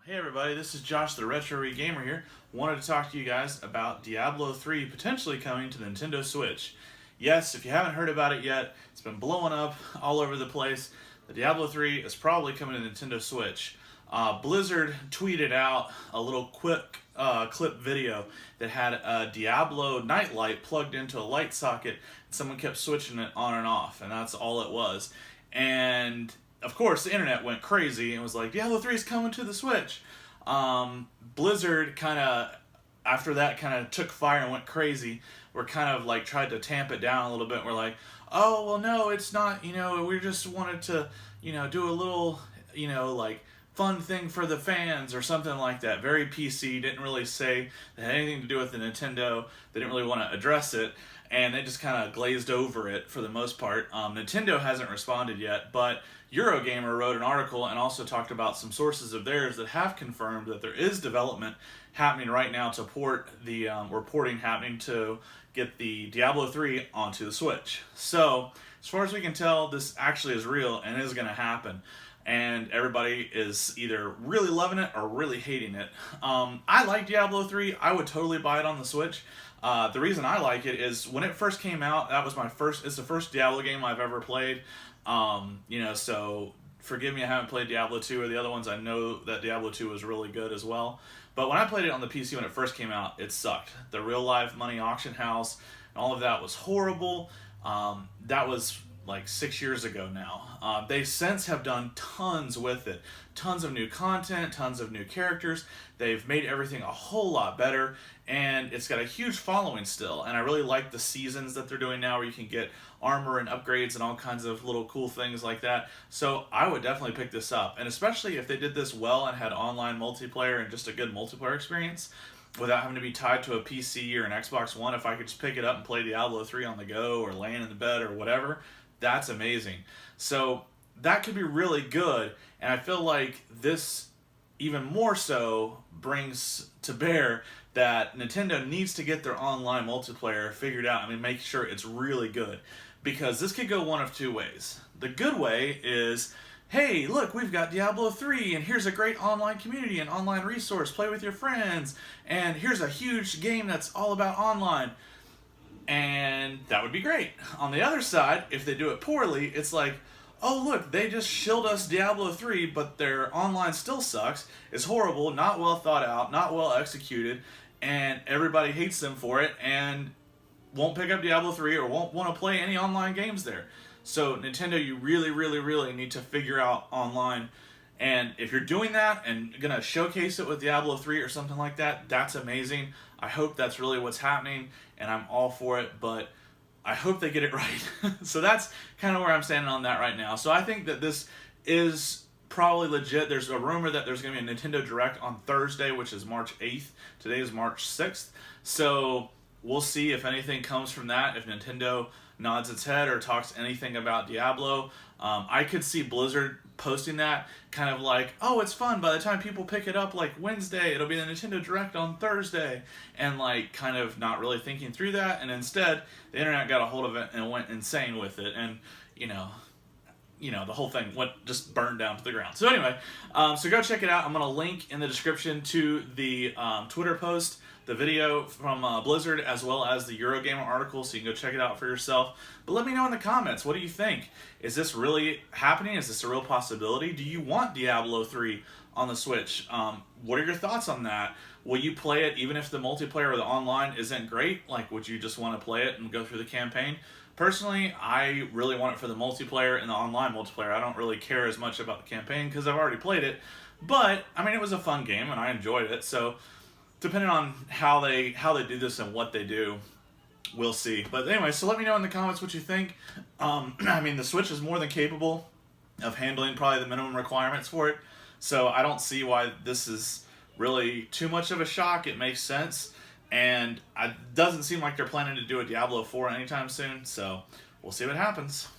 Hey everybody, this is Josh the Retro Gamer here. Wanted to talk to you guys about Diablo 3 potentially coming to the Nintendo Switch. Yes, if you haven't heard about it yet, it's been blowing up all over the place. The Diablo 3 is probably coming to Nintendo Switch. Blizzard tweeted out a little quick clip video that had a Diablo nightlight plugged into a light socket, and someone kept switching it on and off, and that's all it was. And of course, the internet went crazy and was like, Diablo 3 is coming to the Switch. Blizzard kind of, after that, kind of took fire and went crazy. We're kind of like tried to tamp it down a little bit. We're like, oh, well, no, it's not, we just wanted to, do a little, like fun thing for the fans or something like that. Very PC, didn't really say that had anything to do with the Nintendo. They didn't really want to address it. And they just kind of glazed over it for the most part. Nintendo hasn't responded yet, but Eurogamer wrote an article and also talked about some sources of theirs that have confirmed that there is development happening right now to port the reporting happening to get the Diablo 3 onto the Switch. So, as far as we can tell, this actually is real and is going to happen. And everybody is either really loving it or really hating it. I like Diablo 3. I would totally buy it on the Switch. The reason I like it is when it first came out, it's the first Diablo game I've ever played. So forgive me, I haven't played Diablo 2 or the other ones. I know that Diablo 2 was really good as well. But when I played it on the PC when it first came out, it sucked. The real life money auction house and all of that was horrible. That was like 6 years ago now. They since have done tons with it. Tons of new content, tons of new characters. They've made everything a whole lot better, and it's got a huge following still. And I really like the seasons that they're doing now where you can get armor and upgrades and all kinds of little cool things like that. So I would definitely pick this up. And especially if they did this well and had online multiplayer and just a good multiplayer experience without having to be tied to a PC or an Xbox One, if I could just pick it up and play Diablo 3 on the go or laying in the bed or whatever, that's amazing. So that could be really good, and I feel like this even more so brings to bear that Nintendo needs to get their online multiplayer figured out. Make sure it's really good, because this could go one of two ways. The good way is, hey, look, we've got Diablo 3, and here's a great online community and online resource, play with your friends, and here's a huge game that's all about online. And that would be great. On the other side, if they do it poorly, it's like, oh look, they just shilled us Diablo 3, but their online still sucks, it's horrible, not well thought out, not well executed, and everybody hates them for it, and won't pick up Diablo 3 or won't want to play any online games there. So Nintendo, you really, really, really need to figure out online. And if you're doing that and going to showcase it with Diablo 3 or something like that, that's amazing. I hope that's really what's happening, and I'm all for it, but I hope they get it right. So that's kind of where I'm standing on that right now. So I think that this is probably legit. There's a rumor that there's going to be a Nintendo Direct on Thursday, which is March 8th. Today is March 6th. So we'll see if anything comes from that, if Nintendo nods its head or talks anything about Diablo. I could see Blizzard posting that, kind of like, oh, it's fun, by the time people pick it up like Wednesday, it'll be the Nintendo Direct on Thursday, and like kind of not really thinking through that, and instead the internet got a hold of it and went insane with it, and the whole thing just burned down to the ground. So anyway, so go check it out. I'm going to link in the description to the Twitter post, the video from Blizzard, as well as the Eurogamer article, so you can go check it out for yourself. But let me know in the comments, what do you think? Is this really happening? Is this a real possibility? Do you want Diablo 3 on the Switch? What are your thoughts on that? Will you play it even if the multiplayer or the online isn't great? Like, would you just want to play it and go through the campaign? Personally, I really want it for the multiplayer and the online multiplayer. I don't really care as much about the campaign because I've already played it. But, it was a fun game and I enjoyed it. So, depending on how they do this and what they do, we'll see. But anyway, so let me know in the comments what you think. The Switch is more than capable of handling probably the minimum requirements for it. So I don't see why this is really too much of a shock. It makes sense. And it doesn't seem like they're planning to do a Diablo 4 anytime soon. So we'll see what happens.